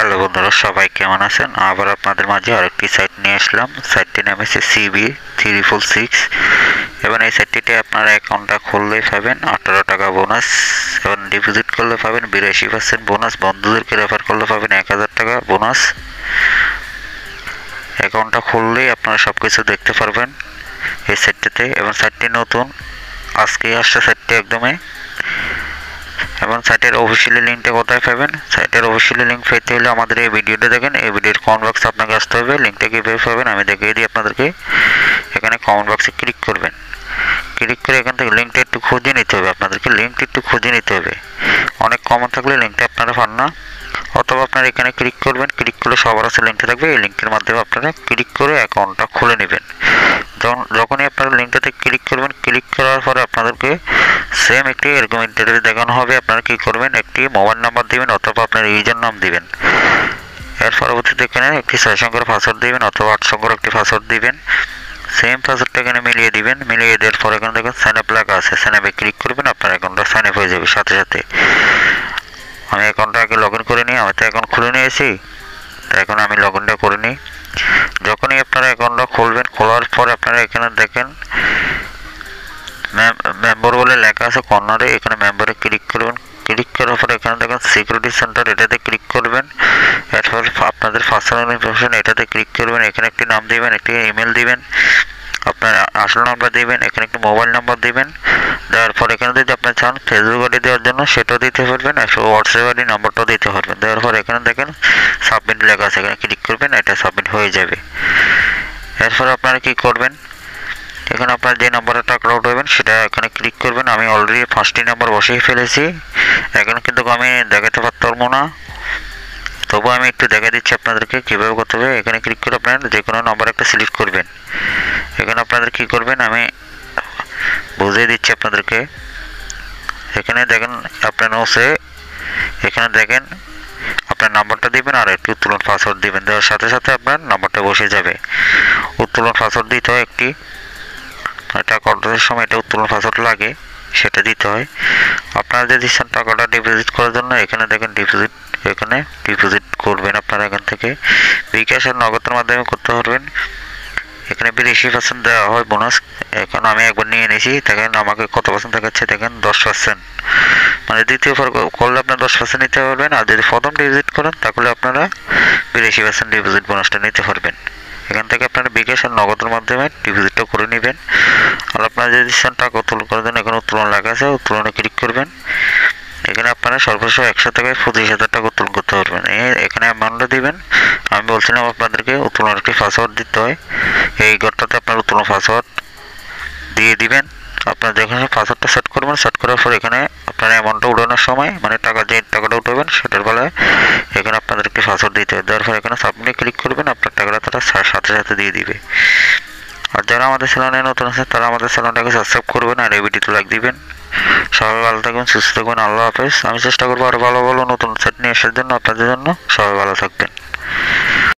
Hello বন্ধুরা, সবাই কেমন আছেন? আবার আপনাদের মাঝে আরেকটি সাইট নিয়ে আসলাম। সাইটটির নাম হচ্ছে CB346 এবং এই সাইটটিতে আপনারা অ্যাকাউন্টটা খুললেই পাবেন 18 টাকা বোনাস এবং ডিপোজিট করলে পাবেন 82% বোনাস। বন্ধুদেরকে রেফার করলে পাবেন 1000 টাকা বোনাস। অ্যাকাউন্টটা খুললেই আপনারা সব কিছু দেখতে পারবেন এই সাইটটিতে। এবং সাইটটি নতুন, আজকেই আসছে সাইটটি একদমই। এবং সাইটের অফিসিয়ালি লিঙ্কটা কোথায় পাবেন? সাইটের অফিসিয়ালি লিঙ্ক পেতে হলে আমাদের এই ভিডিওটা দেখেন। এই ভিডিওর কমেন্ট বক্সে আপনাকে আসতে হবে। লিঙ্কটা কীভাবে পাবেন আমি দেখিয়ে দিই আপনাদেরকে। এখানে কমেন্ট বক্সে ক্লিক করবেন। ক্লিক করে এখান থেকে লিঙ্কটা একটু খুঁজে নিতে হবে। আপনাদেরকে লিঙ্কটা একটু খুঁজে নিতে হবে। অনেক কমন থাকলে লিঙ্কটা আপনারা পান না, অথবা আপনারা এখানে ক্লিক করবেন। ক্লিক করলে সবার কাছে লিঙ্কটা থাকবে। এই লিঙ্কের মাধ্যমে আপনারা ক্লিক করে অ্যাকাউন্টটা খুলে নেবেন। যখনই আপনারা লিঙ্কটাতে ক্লিক করবেন, ক্লিক করার পরে আপনাদেরকে সেম একটি এরকম ইন্টারফেস দেখানো হবে। আপনারা কী করবেন, একটি মোবাইল নাম্বার দিবেন অথবা আপনার ইউজার নাম দিবেন। এর পরবর্তীতে এখানে একটি 6 সংখ্যার পাসওয়ার্ড দিবেন অথবা 8 সংখ্যার একটি পাসওয়ার্ড দিবেন। সেম পাসওয়ার্ডটা এখানে মিলিয়ে দিবেন। মিলিয়ে দেওয়ার পর এখানে দেখুন সাইন আপ লেখা আছে। সাইন আপে ক্লিক করবেন, আপনার অ্যাকাউন্টটা সাইন আপ হয়ে যাবে সাথে সাথে। আমি অ্যাকাউন্টটা আগে লগ ইন করে নিই। আমি তো অ্যাকাউন্ট খুলে নিয়েছি, তো এখন আমি লগ ইনটা করে নিই। যখনই আপনারা অ্যাকাউন্টটা খুলবেন, খোলার পর আপনারা এখানে দেখেন মেম্বার বলে লেখা আছে কর্নারে। এখানে মেম্বারে ক্লিক করবেন। ক্লিক করার পরে এখানে দেখেন সিকিউরিটি সেন্টার, এটাতে ক্লিক করবেন। এরপর আপনাদের পার্সোনাল ইনফরমেশন, এটাতে ক্লিক করবেন। এখানে একটি নাম দিবেন, একটি ইমেল দিবেন, আপনার আসল নাম্বার দিবেন, এখানে একটি মোবাইল নাম্বার দিবেন। দেওয়ার পর এখানে যদি আপনি চান ফেসবুক আইডি দেওয়ার জন্য সেটাও দিতে পারবেন, হোয়াটসঅ্যাপ আইডি নাম্বারটাও দিতে পারবেন। দেওয়ার পর এখানে দেখেন সাবমিট লেখা আছে, এখানে ক্লিক করবেন, এটা সাবমিট হয়ে যাবে। এরপর আপনারা কী করবেন, এখানে আপনার যে নাম্বারে টাকা উঠাবেন সেটা এখানে ক্লিক করবেন। আমি অলরেডি 5টি নাম্বার বসিয়ে ফেলেছি। এখন কিন্তু আমি দেখাতে পারবো না, তবু আমি একটু দেখা দিচ্ছি আপনাদেরকে কীভাবে করতে হবে। এখানে ক্লিক করে আপনার যে কোনো নাম্বার একটা সিলেক্ট করবেন। এখানে আপনাদের কী করবেন আমি বুঝিয়ে দিচ্ছি আপনাদেরকে। এখানে দেখেন আপনার নোসে, এখানে দেখেন আপনার নাম্বারটা দিবেন আর একটি উত্তোলন পাসওয়ার্ড দিবেন। দেওয়ার সাথে সাথে আপনার নাম্বারটা বসে যাবে। উত্তোলন পাসওয়ার্ড দিতে হয় একটি, টাকা অর্ডারের সময় এটা উত্তোলন পাসওয়ার্ড লাগে, সেটা দিতে হয়। আপনারা যদি চান টাকাটা ডিপোজিট করার জন্য এখানে দেখেন ডিপোজিট, এখানে ডিপোজিট করবেন আপনারা এখান থেকে। বিকাশ আর নগদের মাধ্যমে করতে পারবেন। এখানে 82% দেওয়া হয় বোনাস। এখন আমি একবার নিয়ে নিয়েছি, দেখেন আমাকে কত পার্সেন্ট দেখাচ্ছে, দেখেন 10%। মানে দ্বিতীয়বার করলে আপনার 10% নিতে পারবেন। আর যদি প্রথম ডিপোজিট করেন তাহলে আপনারা 82% ডিপোজিট বোনাসটা নিতে পারবেন। এখান থেকে আপনারা বিকাশ আর নগদের মাধ্যমে ডিপোজিটটা করে নেবেন। আর আপনারা যদি চান টাকা উত্তোলন করার জন্য এখানে উত্তোলন লেখা আছে, উত্তোলনে ক্লিক করবেন। এখানে আপনারা সর্বোচ্চ 100 টাকায় 25,000 টাকা উত্তোলন করতে পারবেন। এখানে অ্যামাউন্টটা দিবেন। আমি বলছিলাম আপনাদেরকে উত্তোলনের একটি পাসওয়ার্ড দিতে হয়। এই ঘরটাতে আপনার উত্তোলন পাসওয়ার্ড দিয়ে দিবেন। আপনার যেখানে পাসওয়ার্ডটা সেট করবেন, সেট করার পর এখানে আপনার অ্যামাউন্টটা উঠানোর সময়, মানে টাকা যে টাকাটা উঠাবেন সেটার বেলায় এখানে আপনাদেরকে পাসওয়ার্ড দিতে হবে। দেওয়ার পর এখানে সাবমিটে ক্লিক করবেন, আপনার টাকাটা তারা সাথে সাথে দিয়ে দিবে। আর যারা আমাদের চ্যানেলে নতুন আছে তারা আমাদের চ্যানেলটাকে সাবস্ক্রাইব করবেন আর এই ভিডিওতে লাইক দিবেন। সবাই ভালো থাকবেন, সুস্থ থাকবেন। আল্লাহ হাফেজ। আমি চেষ্টা করবো আরও ভালো ভালো নতুন সেট নিয়ে আসার জন্য আপনাদের জন্য। সবাই ভালো থাকবেন।